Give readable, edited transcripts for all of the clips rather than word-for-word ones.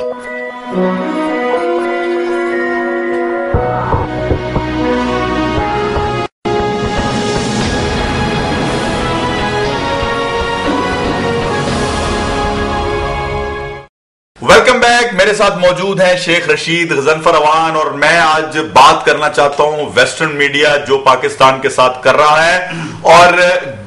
Welcome back. मेरे साथ मौजूद हैं शेख रशीद, गजनफर अवान, और मैं आज बात करना चाहता हूं वेस्टर्न मीडिया जो पाकिस्तान के साथ कर रहा है और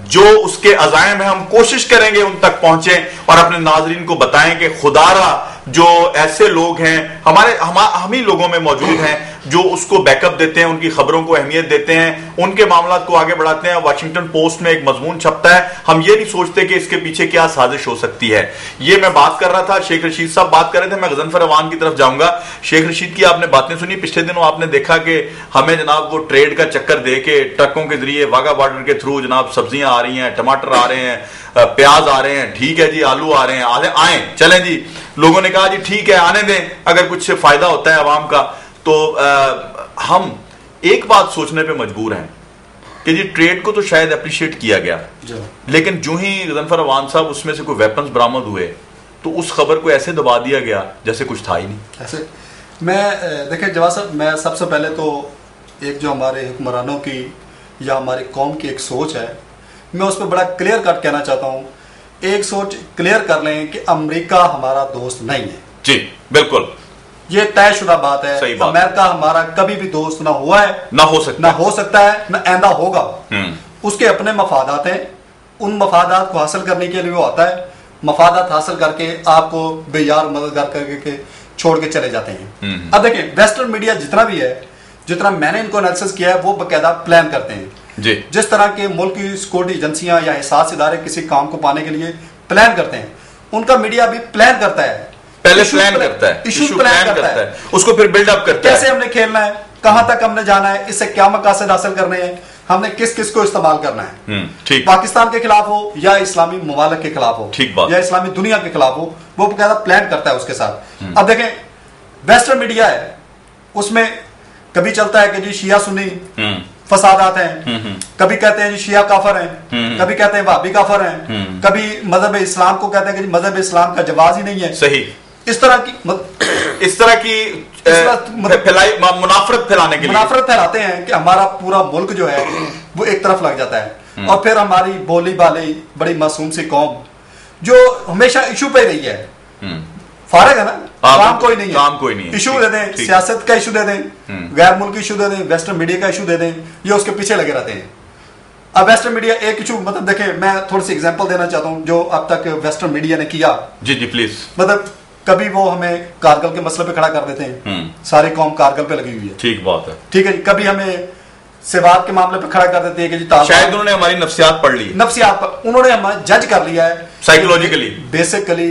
जो उसके अजायम है हम कोशिश करेंगे उन तक पहुंचे और अपने नाजरीन को बताएं कि खुदारा जो ऐसे लोग हैं हम ही लोगों में मौजूद हैं जो उसको बैकअप देते हैं, उनकी खबरों को अहमियत देते हैं, उनके मामलात को आगे बढ़ाते हैं। वाशिंगटन पोस्ट में एक मजमून छपता है, हम ये नहीं सोचते कि इसके पीछे क्या साजिश हो सकती है। ये मैं बात कर रहा था, शेख रशीद साहब बात कर रहे थे, मैं गजनफर अवान की तरफ जाऊंगा। शेख रशीद की आपने बातें सुनी, पिछले दिनों आपने देखा कि हमें जनाब वो ट्रेड का चक्कर दे के ट्रकों के जरिए वाघा बॉर्डर के थ्रू जनाब सब्जियां आ रही हैं, टमाटर आ रहे हैं, प्याज आ रहे हैं, ठीक है जी, आलू आ रहे हैं, आए चलें जी। लोगों ने कहा जी ठीक है आने दें, अगर कुछ फायदा होता है आवाम का। तो हम एक बात सोचने पे मजबूर हैं कि जी ट्रेड को तो शायद अप्रिशिएट किया गया, लेकिन जो ही गजनफर अवान साहब उसमें से कोई वेपन्स बरामद हुए तो उस खबर को ऐसे दबा दिया गया जैसे कुछ था ही नहीं। ऐसे मैं देखिए जवाब साहब, मैं सबसे पहले तो एक जो हमारे हुक्मरानों की या हमारी कौम की एक सोच है, मैं उस पर बड़ा क्लियर कट कहना चाहता हूँ। एक सोच क्लियर कर लें कि अमेरिका हमारा दोस्त नहीं है। जी बिल्कुल, ये तयशुदा बात है। सही बात। अमेरिका हमारा कभी भी दोस्त ना हुआ है, ना हो सकता है, ना आइंदा होगा। उसके अपने मफादात हैं, उन मफादात को हासिल करने के लिए वो आता है, मफादात हासिल करके आपको बेयार मददगार करके छोड़ के चले जाते हैं। अब देखिए वेस्टर्न मीडिया जितना भी है, जितना मैंने इनको एनालिसिस किया है, वो बकायदा प्लान करते हैं जी। जिस तरह के मुल्क की सिक्योरिटी एजेंसियां या हिसास इदारे किसी काम को पाने के लिए प्लान करते हैं, उनका मीडिया भी प्लान करता है, पहले प्लान करता है, इशू प्लान करता है, उसको फिर बिल्डअप करता है, कैसे हमने खेलना है, कहां तक हमने जाना है, इससे क्या मकासद हासिल करने हैं, हमने किस किस को इस्तेमाल करना है। ठीक। पाकिस्तान के खिलाफ हो या इस्लामी ममालिक के खिलाफ हो, ठीक बात, या इस्लामी दुनिया के खिलाफ हो, वो बकायदा प्लान करता है उसके साथ। अब देखें वेस्टर्न मीडिया है, उसमें कभी चलता है कि जी शिया सुन्नी फसादात हैं, कभी कहते हैं जी शिया काफर हैं, कभी कहते हैं वहाबी काफर हैं, कभी मजहब इस्लाम को कहते हैं कि मजहब इस्लाम का जवाज ही नहीं है। सही। इस तरह की मुनाफरत फैलाने के लिए मुनाफरत फैलाते हैं कि हमारा पूरा मुल्क जो है वो एक तरफ लग जाता है। और फिर हमारी बोली बाली बड़ी मासूम सी कौम जो हमेशा इशू पे रही है, फारग है ना, काम कोई नहीं है, इशू दे दें, सियासत का इशू दे दें, गैर मुल्की इशू दे दें, वेस्टर्न मीडिया का इशू दे दें, ये उसके पीछे लगे रहते हैं। अब वेस्टर्न मीडिया एक इशू, मतलब देखें मैं थोड़ी सी एग्जांपल देना चाहता हूं जो अब तक वेस्टर्न मीडिया ने किया। जी जी प्लीज। मतलब कभी वो हमें कारगिल के मसले पे खड़ा कर देते हैं, सारी कौम कारगिल पे लगी हुई है, ठीक बात है, ठीक है जी। कभी हमें सेवात के मामले पे खड़ा कर देते हैं कि जी शायद उन्होंने हमारी नफ्सियात पढ़ ली, उन्होंने हमें जज कर लिया है साइकोलॉजिकली। बेसिकली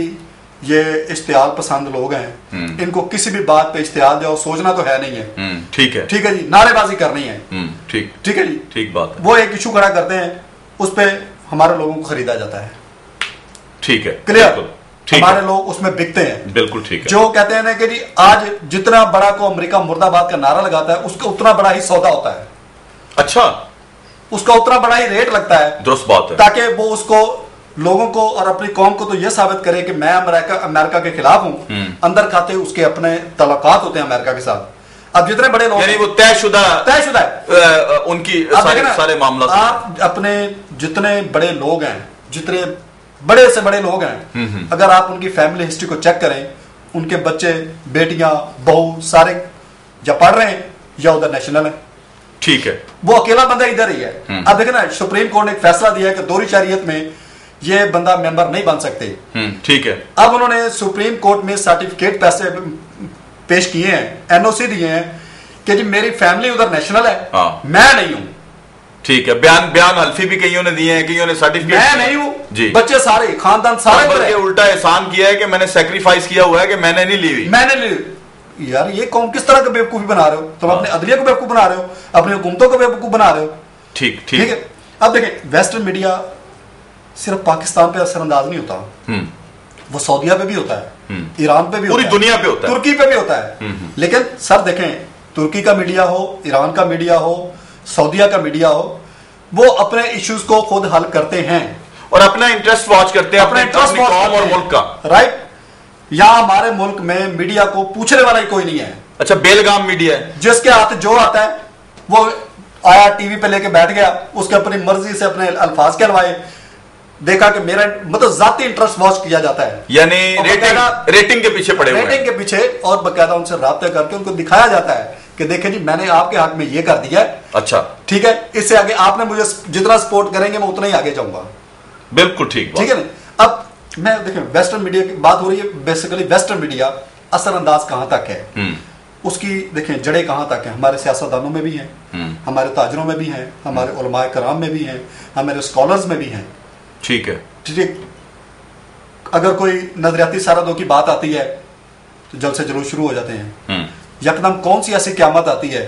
ये इश्तियाल पसंद लोग हैं, इनको किसी भी बात पे इश्तियाल जाओ सोचना तो है नहीं है। ठीक है, ठीक है जी, नारेबाजी करनी है। ठीक है जी, ठीक बात है। वो एक इशू खड़ा करते हैं, उस पे हमारे लोगों को खरीदा जाता है। ठीक है, क्लियर, हमारे लोग उसमें बिकते हैं। बिल्कुल ठीक है। जो कहते हैं ना कि जी आज जितना बड़ा को अमेरिका मुर्दाबाद का नारा लगाता है, उसका उतना बड़ा ही सौदा होता है। अच्छा, उसका उतना बड़ा ही रेट लगता है। दुरुस्त बात है। ताकि वो उसको लोगों को और अपनी कौम को तो यह साबित करे कि मैं अमेरिका के खिलाफ हूं। अंदर खाते उसके अपने तल्लुकात होते हैं अमेरिका के साथ। अब जितने बड़े लोग, यानी वो तयशुदा है उनकी सारे मामला। आप अपने जितने बड़े लोग हैं, जितने बड़े से बड़े लोग हैं, अगर आप उनकी फैमिली हिस्ट्री को चेक करें, उनके बच्चे बेटियां बहू सारे या पढ़ रहे हैं या उधर नेशनल है। ठीक है, वो अकेला बंदा इधर ही है। अब देखें ना, सुप्रीम कोर्ट ने एक फैसला दिया है कि दोहरी शरीयत में ये बंदा मेंबर नहीं बन सकते। ठीक है। अब उन्होंने सुप्रीम कोर्ट में सर्टिफिकेट पैसे पेश किए हैं, एनओसी दिए हैं कि जी मेरी फैमिली उधर नेशनल है, मैं नहीं हूं। ठीक है, बयान हल्फी भी कईयों ने दिए हैं, कईयों ने सर्टिफिकेट, मैं नहीं हूं जी, बच्चे सारे खानदान सारे उल्टा एहसान किया है कि मैंने सेक्रीफाइस किया हुआ है कि मैंने नहीं ली हुई, मैंने ली। यार ये कौम किस तरह का बेवकूफी बना रहे हो तुम? अपने अदलिया को बेवकूफ बना रहे हो, अपनी हुकूमतों को बेवकूफ बना रहे हो। ठीक है। अब देखें वेस्टर्न मीडिया सिर्फ पाकिस्तान पे असरअंदाज नहीं होता, वो सऊदीया पे भी होता है, ईरान पे भी, पूरी दुनिया पे होता है, तुर्की पे भी होता है। लेकिन सर देखें, तुर्की का मीडिया हो, ईरान का मीडिया हो, सऊदीया का मीडिया हो, वो अपने इश्यूज को खुद हल करते हैं और अपना इंटरेस्ट वॉच करते हैं, अपने इंटरेस्ट कौम और मुल्क का। राइट। यहाँ हमारे मुल्क में मीडिया को पूछने वाला ही कोई नहीं है। अच्छा, बेलगाम मीडिया है, जिसके हाथ जो आता है वो आया, टीवी पे लेके बैठ गया, उसके अपनी मर्जी से अपने अल्फाज कहलवाए, देखा कि मेरा मतलब जाती इंटरेस्ट वॉच किया जाता है, यानी रेटिंग के पीछे पड़े हुए हैं। रेटिंग के पीछे, और बकायदा उनसे राब्ते करके उनको दिखाया जाता है कि देखें जी मैंने आपके हक में ये कर दिया है, अच्छा ठीक है, इससे आगे आपने मुझे जितना सपोर्ट करेंगे मैं उतना ही आगे जाऊंगा। बिल्कुल ठीक है ना। अब मैं देखें वेस्टर्न मीडिया की बात हो रही है, बेसिकली वेस्टर्न मीडिया असरअंदाज कहां तक है, उसकी देखें जड़ें कहां तक है, हमारे सियासतदानों में भी हैं, हमारे ताजरों में भी हैं, हमारे उलमाए कराम में भी हैं, हमारे स्कॉलर्स में भी हैं। ठीक है, ठीक। अगर कोई नजरियाती सरहदों की बात आती है तो जल्द से जरूर शुरू हो जाते हैं। यकदम कौन सी ऐसी क़यामत आती है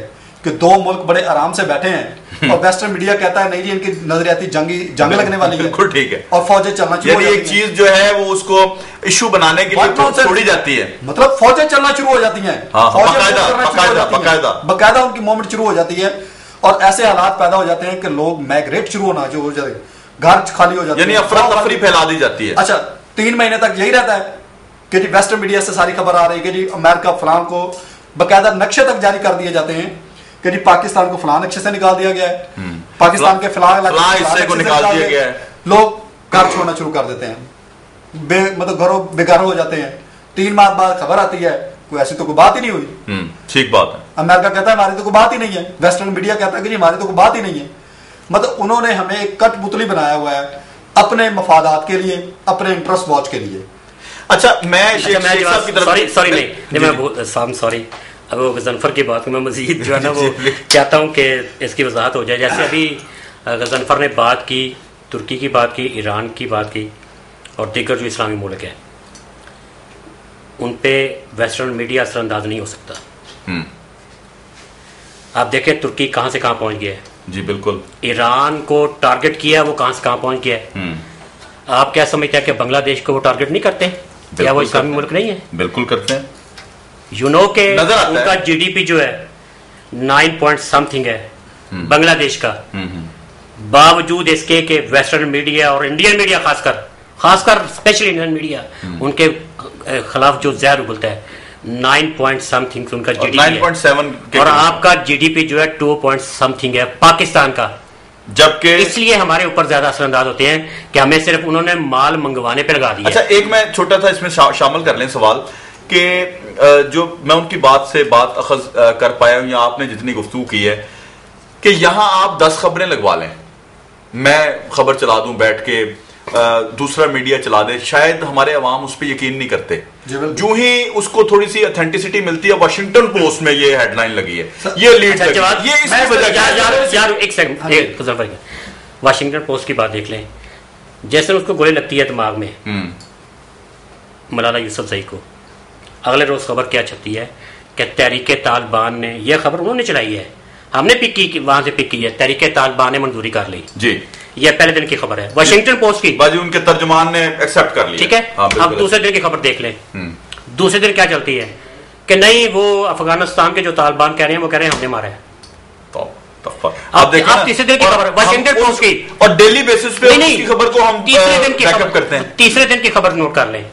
कि दो मुल्क बड़े आराम से बैठे हैं और वेस्टर्न मीडिया कहता है नहीं जी इनकी नजरियाती जंग लगने वाली है, बिल्कुल ठीक है, और फौजें चलना शुरू हो जाती हैं। एक चीज जो है वो उसको इशू बनाने के लिए छोड़ी जाती है, मतलब फौजें चलना शुरू हो जाती हैं, बकायदा उनकी मूवमेंट शुरू हो जाती है, और ऐसे हालात पैदा हो जाते हैं कि लोग माइग्रेट शुरू होना जो हो जाते, घर खाली हो जाते हैं, यानी अफरा तफरी फैला दी जाती है। अच्छा, 3 महीने तक यही रहता है कि जी वेस्टर्न मीडिया से सारी खबर आ रही है कि जी अमेरिका फलां को बकायदा नक्शे तक जारी कर दिए जाते हैं कि जी पाकिस्तान को फलां नक्शे से निकाल दिया गया है, पाकिस्तान के फलां हिस्से को निकाल दिया गया है, लोग घर छोड़ना शुरू कर देते हैं, मतलब घरों बेघर हो जाते हैं। 3 माह बाद खबर आती है कोई ऐसी तो कोई बात ही नहीं हुई। ठीक बात है, अमेरिका कहता है हमारी तो कोई बात ही नहीं है, वेस्टर्न मीडिया कहता है कि जी हमारी तो कोई बात ही नहीं है। मतलब उन्होंने हमें एक कठपुतली बनाया हुआ है अपने मफादात के लिए, अपने इंटरेस्ट वॉच के लिए। अच्छा, मैं सॉरी अब वो गजनफर की बात मैं मजीद जो है ना वो चाहता हूँ कि इसकी वजाहत हो जाए। जैसे अभी गजनफर ने बात की, तुर्की की बात की, ईरान की बात की, और दीगर जो इस्लामी मुल्क हैं उन पे वेस्टर्न मीडिया असरअंदाज नहीं हो सकता। आप देखें तुर्की कहाँ से कहाँ पहुँच गया है। जी बिल्कुल, ईरान को टारगेट किया, वो कहाँ से कहाँ पहुँच गया है। आप क्या समझते हैं कि बांग्लादेश को वो टारगेट नहीं करते, या वो इस्लामी मुल्क नहीं है? बिल्कुल करते हैं। यूनो के उनका जीडीपी जो है 9 पॉइंट समथिंग है बांग्लादेश का, बावजूद इसके कि वेस्टर्न मीडिया और इंडियन मीडिया खासकर स्पेशली इंडियन मीडिया उनके खिलाफ जो जहर उगलता है। 9 पॉइंट समथिंग उनका जीडीपी 9.7 और आपका जीडीपी जो है 2 पॉइंट समथिंग है पाकिस्तान का, जबकि इसलिए हमारे ऊपर ज्यादा असरअंदाज होते हैं कि हमें सिर्फ उन्होंने माल मंगवाने पे लगा दिया। अच्छा, एक मैं छोटा सा इसमें शामिल कर लें सवाल कि जो मैं उनकी बात से बात अखज कर पाया हूं, या आपने जितनी गुफ्तगू की है कि यहां आप 10 खबरें लगवा लें, मैं खबर चला दूं बैठ के, दूसरा मीडिया चला दे, शायद हमारे अवाम उस पर यकीन नहीं करते। जो ही उसको थोड़ी सी ऑथेंटिसिटी मिलती है, वाशिंगटन पोस्ट में ये हेडलाइन लगी है, ये लीड लगी है, ये इसकी वजह। एक सेकंड, वाशिंगटन पोस्ट की बात देख लें, जैसे उसको गोली लगती है दिमाग में मलाला यूसुफजई को, अगले रोज खबर क्या छपती है कि तहरीके तालिबान ने, यह खबर उन्होंने चलाई है, हमने पिक की, वहां से पिक की है, तहरीके तालिबान ने मंजूरी कर ली जी, यह पहले दिन की खबर है वाशिंगटन पोस्ट की, बाजी उनके तर्जुमान ने एक्सेप्ट कर लिया। ठीक है, अब दूसरे दिन की खबर देख लें, दूसरे दिन क्या चलती है कि नहीं वो अफगानिस्तान के जो तालिबान कह रहे हैं वो कह रहे हैं हमने मारा है। आप देखिए आप तीसरे दिन की खबर वाशिंगटन पोस्ट की, और डेली बेसिस पे उसकी खबर को हम तीसरे दिन की खबर करते हैं। तीसरे दिन की खबर नोट कर लें,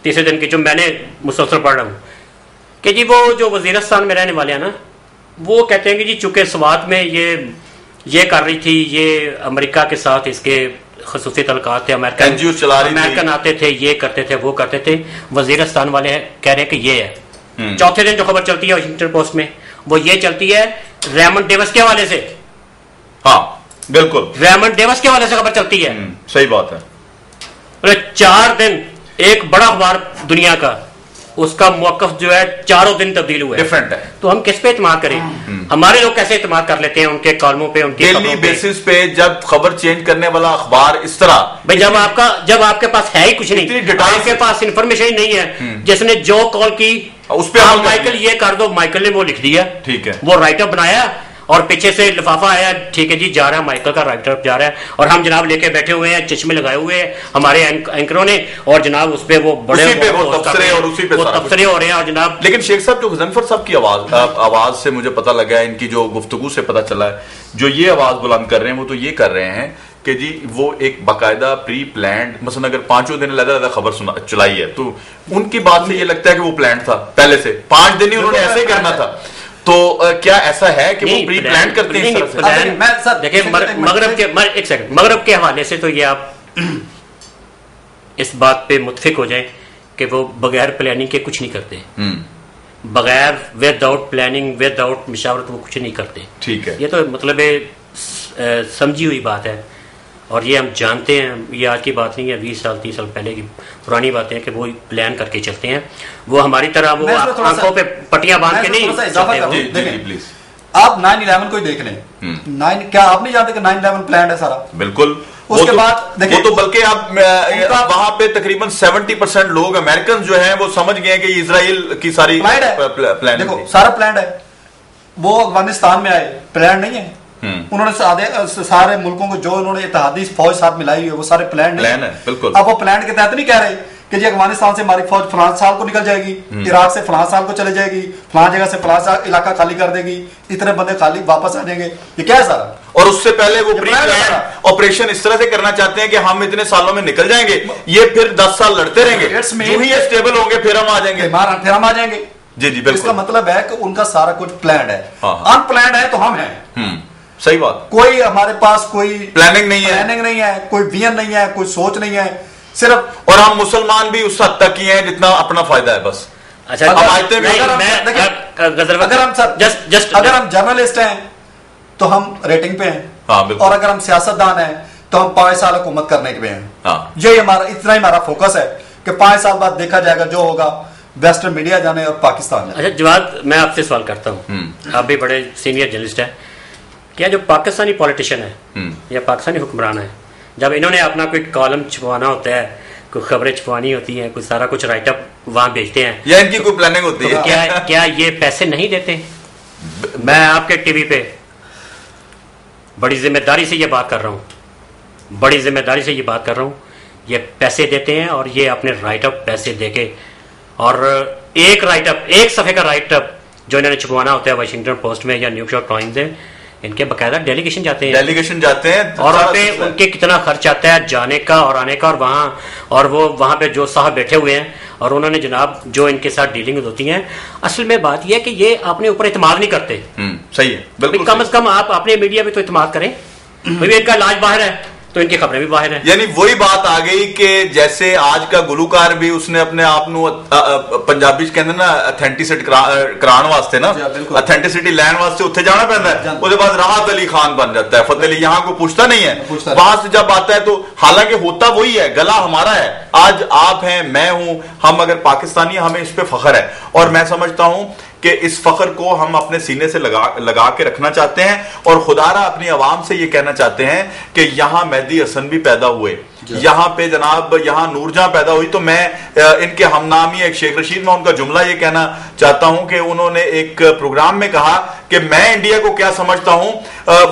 तीसरे दिन की जो मैंने मुसलसल पढ़ रहा हूँ कि जी वो जो वजीरस्तान में रहने वाले हैं ना, वो कहते हैं कि जी चूंकि स्वात में ये कर रही थी, ये अमेरिका के साथ इसके खसूसी तल्कात थे, अमेरिकन आते थे, ये करते थे, वो करते थे, वजीरस्तान वाले कह रहे हैं कि ये है। चौथे दिन जो खबर चलती है वाशिंगटन पोस्ट में, वो ये चलती है रेमंड डेविस के हवाले से। हाँ बिल्कुल, रेमंड डेविस के हवाले से खबर चलती है। सही बात है। 4 दिन एक बड़ा अखबार दुनिया का, उसका मौकफ जो है 4 दिन तब्दील हुआ है, डिफरेंट है। तो हम किस पे इत्मीनाद करें? हमारे लोग कैसे इत्मीनाद कर लेते हैं उनके कॉलमों पे, उनके डेली बेसिस पे, जब खबर चेंज करने वाला अखबार इस तरह, भाई जब आपके पास है ही कुछ नहीं, आपके पास इंफॉर्मेशन ही नहीं है, जिसने जो कॉल की उस पर माइकल ये कर दो, माइकल ने वो लिख दिया, ठीक है, वो राइटअप बनाया और पीछे से लिफाफा आया, ठीक है जी जा रहा है, माइकल का राइटअप जा रहा है, और हम जनाब लेके बैठे हुए हैं, चश्मे लगाए हुए हैं हमारे एंकरों ने, और जनाब उस पे वो बड़े तबसरे हो रहे हैं, और जनाब। लेकिन शेख साहब, जो गजनफर साहब की आवाज से मुझे पता लगा है, इनकी जो गुफ्तगू से पता चला है, जो ये आवाज बुलंद कर रहे हैं वो तो ये कर रहे हैं कि जी वो एक बाकायदा प्री प्लान्ड, मसलन अगर 5 दिन लदा खबर चलाई है तो उनकी बात से ये लगता है कि वो प्लान था पहले से, 5 दिन ही उन्होंने ऐसे ही करना था। तो क्या ऐसा है कि वो प्री प्लान करते हैं इस तरह से? देखिए मगरब के हवाले से तो ये आप इस बात पे मुत्फिक हो जाए कि वो बगैर प्लानिंग के कुछ नहीं करते, बगैर विदाउट प्लानिंग विदाउट मशावरत वो कुछ नहीं करते। ठीक है, ये तो मतलब समझी हुई बात है और ये हम जानते हैं, ये आज की बात नहीं है, 20 साल 30 साल पहले की पुरानी बातें हैं कि वो प्लान करके चलते हैं। वो हमारी तरह वो आंखों पे पट्टियां बांध के नहीं चलते। आप 9/11 को ही देख लें, क्या आप नहीं जानते कि 9/11 प्लान है सारा? बिल्कुल। उसके बाद देखिए, वो तो बल्कि आप वहां पे तकरीबन 70% लोग अमेरिकन जो हैं वो समझ गए कि इजराइल की सारी प्लान देखो सारा प्लान है। वो अफगानिस्तान में आए, प्लान नहीं है। उन्होंने सारे मुल्कों को जो उन्होंने इत्तेहादी फौज साथ मिलाई है वो सारे प्लान है। बिल्कुल। अब वो प्लान के तहत नहीं कह रहे कि जी अफगानिस्तान से हमारी फौज फलां साल को निकल जाएगी, इराक से फलां साल को चले जाएगी, फलां जगह से फलां इलाका खाली कर देगी, इतने बंदे खाली वापस आ जाएंगे, ये क्या है सारा? और उससे पहले वो प्री प्लान ऑपरेशन इस तरह से करना चाहते हैं कि हम इतने सालों में निकल जाएंगे, ये फिर 10 साल लड़ते रहेंगे, जो ही ये स्टेबल होंगे फिर हम आ जाएंगे, फिर हम आ जाएंगे। जी जी बिल्कुल। इसका मतलब है कि उनका सारा कुछ प्लान है। अनप्लान है तो हम हैं। सही बात। कोई हमारे पास कोई प्लानिंग नहीं है, कोई विजन नहीं है, कोई सोच नहीं है सिर्फ। और हम मुसलमान भी उस हद तक ही हैं जितना अपना फायदा है बस। अच्छा, अगर हम जर्नलिस्ट हैं तो हम रेटिंग पे हैं। हाँ, और अगर हम सियासतदान हैं तो हम 5 साल हुकूमत करने पे हैं। हाँ। यही हमारा, इतना ही हमारा फोकस है कि 5 साल बाद देखा जाएगा जो होगा, वेस्टर्न मीडिया जाने और पाकिस्तान जाने। अच्छा जवाब, मैं आपसे सवाल करता हूँ, आप भी बड़े सीनियर जर्नलिस्ट हैं, क्या जो पाकिस्तानी पॉलिटिशियन है या पाकिस्तानी हुक्मरान है, जब इन्होंने अपना कोई कॉलम छपवाना होता है, कोई खबरें छपवानी होती हैं, कोई सारा कुछ राइटअप वहां भेजते हैं या इनकी कोई प्लानिंग होती है, क्या ये पैसे नहीं देते? मैं आपके टीवी पे बड़ी जिम्मेदारी से ये बात कर रहा हूँ, ये पैसे देते हैं और ये अपने राइटअप पैसे देके, और एक सफ़े का राइटअप जो इन्होंने छपवाना होता है वाशिंगटन पोस्ट में या न्यूयॉर्क टाइम्स में, इनके बकायदा डेलीगेशन जाते हैं और उनके कितना खर्च आता है जाने का और आने का, और वो वहाँ पे जो साहब बैठे हुए हैं और उन्होंने जनाब जो इनके साथ डीलिंग होती हैं, असल में बात यह है कि ये अपने ऊपर इत्मीनान नहीं करते। सही है, बिल्कुल। कम से कम आप अपने मीडिया में तो इत्मीनान करें, भाई इनका इलाज बाहर है तो इनकी खबरें भी बाहर हैं। यानी वही बात आ गई कि जैसे आज का गुलूकार भी उसने अपने आप पंजाबी कहते ना ऑथेंटिसिटी कराने वास्ते ना, ऑथेंटिसिटी लैन वास्ते उत्थे जाना पैदा है, उसके बाद राहत अली खान बन जाता है, फतेह अली यहाँ को पूछता नहीं है, वहां से जब आता है तो हालांकि होता वही है, गला हमारा है, आज आप हैं, मैं हूं, हम अगर पाकिस्तानी, हमें इस पे फख्र है। और मैं समझता हूं कि इस फख्र को हम अपने सीने से लगा के रखना चाहते हैं और खुदारा अपनी आवाम से ये कहना चाहते हैं कि यहां मेहदी हसन भी पैदा हुए, यहाँ पे जनाब यहाँ नूरजहां पैदा हुई। तो मैं इनके हमनामी एक शेख रशीद में उनका जुमला ये कहना चाहता हूं कि उन्होंने एक प्रोग्राम में कहा कि मैं इंडिया को क्या समझता हूं,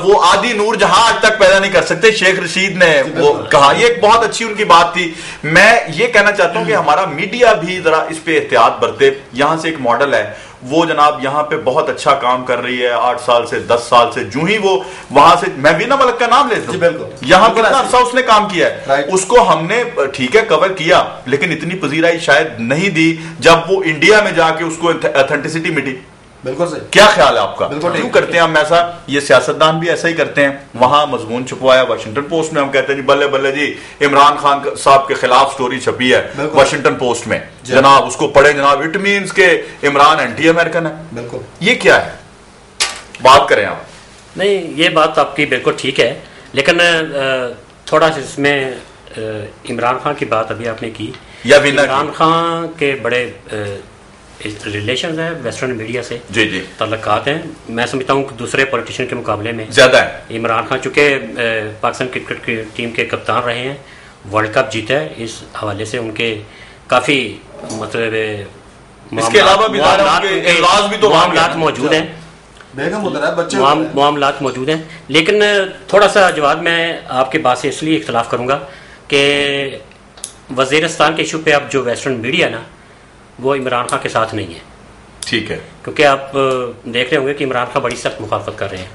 वो आदि नूरजहां आज तक पैदा नहीं कर सकते, शेख रशीद ने वो कहा, ये एक बहुत अच्छी उनकी बात थी। मैं ये कहना चाहता हूं कि हमारा मीडिया भी जरा इस पे एहतियात बरते। यहां से एक मॉडल है, वो जनाब यहाँ पे बहुत अच्छा काम कर रही है 8 साल से 10 साल से, जो ही वो वहां से, मैं बीना मलिक का नाम लेता हूँ, यहाँ पर अरसा उसने काम किया है, उसको हमने ठीक है कवर किया, लेकिन इतनी पजीराई शायद नहीं दी जब वो इंडिया में जाके उसको ऑथेंटिसिटी मिली। बिल्कुल सही। क्या ख्याल है आपका? क्यों करते हैं हम ऐसा? ये सियासतदान भी ऐसा ही करते हैं। वहां मजमून छपवाया वाशिंगटन पोस्ट में, हम कहते हैं जी बल्ले बल्ले जी इमरान खान साहब के खिलाफ स्टोरी छपी है वाशिंगटन पोस्ट में, जनाब उसको पढ़े जनाब, इट मीन्स के इमरान एंटी अमेरिकन है। बिल्कुल, ये क्या है? बात करें आप। नहीं, ये बात आपकी बिल्कुल ठीक है, लेकिन थोड़ा सा इसमें इमरान खान की बात अभी आपने की, या इमरान खान के बड़े रिलेशन है वेस्टर्न मीडिया से, जी जी तल्लुकात हैं। मैं समझता हूँ दूसरे पॉलिटिशियन के मुकाबले में ज्यादा है। इमरान खान चूँकि पाकिस्तान क्रिकेट की टीम के कप्तान रहे हैं, वर्ल्ड कप जीता है, इस हवाले से उनके काफ़ी मतलब इसके अलावा भी मामलात मौजूद हैं, मामलात मौजूद हैं। लेकिन थोड़ा सा जवाब मैं आपके बात से इसलिए इख्तलाफ करूँगा कि वज़ीरिस्तान के इशू पे अब जो वेस्टर्न मीडिया ना, वो इमरान खान के साथ नहीं है। ठीक है, क्योंकि आप देख रहे होंगे कि इमरान खान बड़ी सख्त मुखालफत कर रहे हैं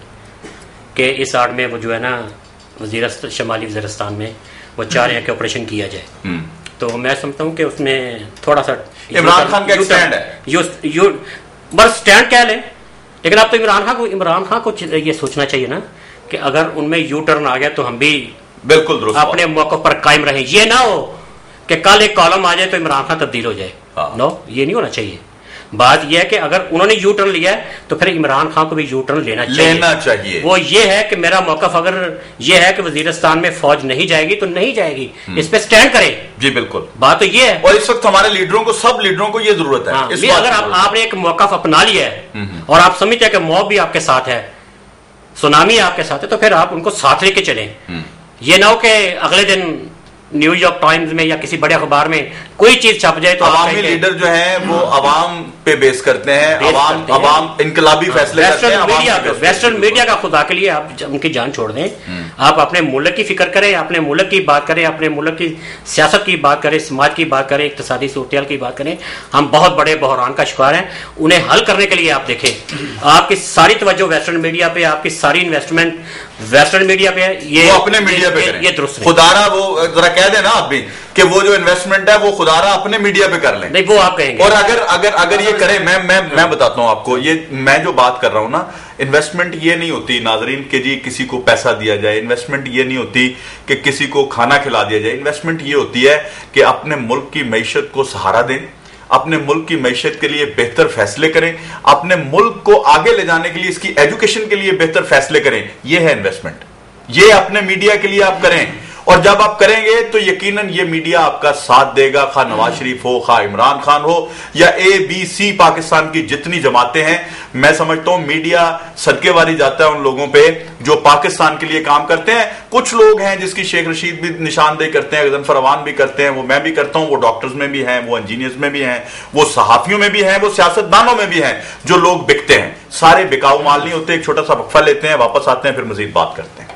कि इस आड़ में वो जो है ना शमाली वज़ीरिस्तान में वो चाह रहे हैं कि ऑपरेशन किया जाए। तो मैं समझता हूँ कि उसमें थोड़ा सा इमरान खान का स्टैंड है, बस स्टैंड कह लें, लेकिन अब तो इमरान खान को ये सोचना चाहिए ना कि अगर उनमें यू टर्न आ गया तो हम भी बिल्कुल दुरुस्त अपने मौक़िफ़ पर कायम रहें। ये ना हो कि कल एक कॉलम आ जाए तो इमरान खान तब्दील हो जाए। नो, ये नहीं होना चाहिए। बात यह है कि अगर उन्होंने यू टर्न लिया है तो फिर इमरान खान को भी यू टर्न लेना चाहिए। वो ये है कि मेरा मौक़िफ़ अगर ये है कि वज़ीरिस्तान में फौज नहीं जाएगी तो नहीं जाएगी, इस पे स्टैंड करे। जी बिल्कुल, बात तो ये है। और इस वक्त हमारे लीडरों को, सब लीडरों को ये जरूरत है। अगर आपने एक मौक़िफ़ अपना लिया है और आप समझते हैं कि मौत भी आपके साथ है, सुनामी आपके साथ है, तो फिर आप उनको साथ लेके चलें। ये ना हो कि अगले दिन न्यूयॉर्क टाइम्स में या किसी बड़े अखबार में कोई चीज छप जाए तो अवामी लीडर जो हैं वो अवाम पे बेस करते हैं, अवाम इनकलाबी फैसले करते हैं। वेस्टर्न मीडिया का खुदा के लिए आप उनकी जान छोड़ दें। आप अपने मुल्क की फिक्र करें, अपने मुल्क की बात करें, अपने मुल्क की सियासत की बात करें, समाज की बात करें, इक्तिसादी सूरत की बात करें। हम बहुत बड़े बहरान का शिकार हैं, उन्हें हल करने के लिए आप देखें, आपकी सारी तवज्जो वेस्टर्न मीडिया पे, आपकी सारी इन्वेस्टमेंट वेस्टर्न मीडिया पे, ये अपने मीडिया पे करें। ये दुरुस्त खुदारा वो जरा कह देना आप भी कि वो जो इन्वेस्टमेंट है वो खुदारा अपने मीडिया पे कर लें। नहीं, वो आप कहेंगे। और अगर ये करें, मैं बताता हूं आपको, ये मैं जो बात कर रहा हूं ना, इन्वेस्टमेंट ये नहीं होती नाजरीन के जी किसी को पैसा दिया जाए, इन्वेस्टमेंट ये नहीं होती कि किसी को खाना खिला दिया जाए। इन्वेस्टमेंट ये होती है कि अपने मुल्क की मईशत को सहारा दें, अपने मुल्क की मईशत के लिए बेहतर फैसले करें, अपने मुल्क को आगे ले जाने के लिए, इसकी एजुकेशन के लिए बेहतर फैसले करें। यह है इन्वेस्टमेंट। ये अपने मीडिया के लिए आप करें, और जब आप करेंगे तो यकीनन ये मीडिया आपका साथ देगा, खा नवाज शरीफ हो, खा इमरान खान हो, या ABC पाकिस्तान की जितनी जमातें हैं। मैं समझता हूं मीडिया सदकेवारी जाता है उन लोगों पे जो पाकिस्तान के लिए काम करते हैं। कुछ लोग हैं जिसकी शेख रशीद भी निशानदेही करते हैं, गजनफर अवान भी करते हैं, वो मैं भी करता हूं, वो डॉक्टर्स में भी हैं, वो इंजीनियर्स में भी हैं, वो सहाफियों में भी हैं, वो सियासतदानों में भी हैं, जो लोग बिकते हैं। सारे बिकाऊ माल नहीं होते। एक छोटा सा वक्फा लेते हैं, वापस आते हैं, फिर मजीद बात करते हैं।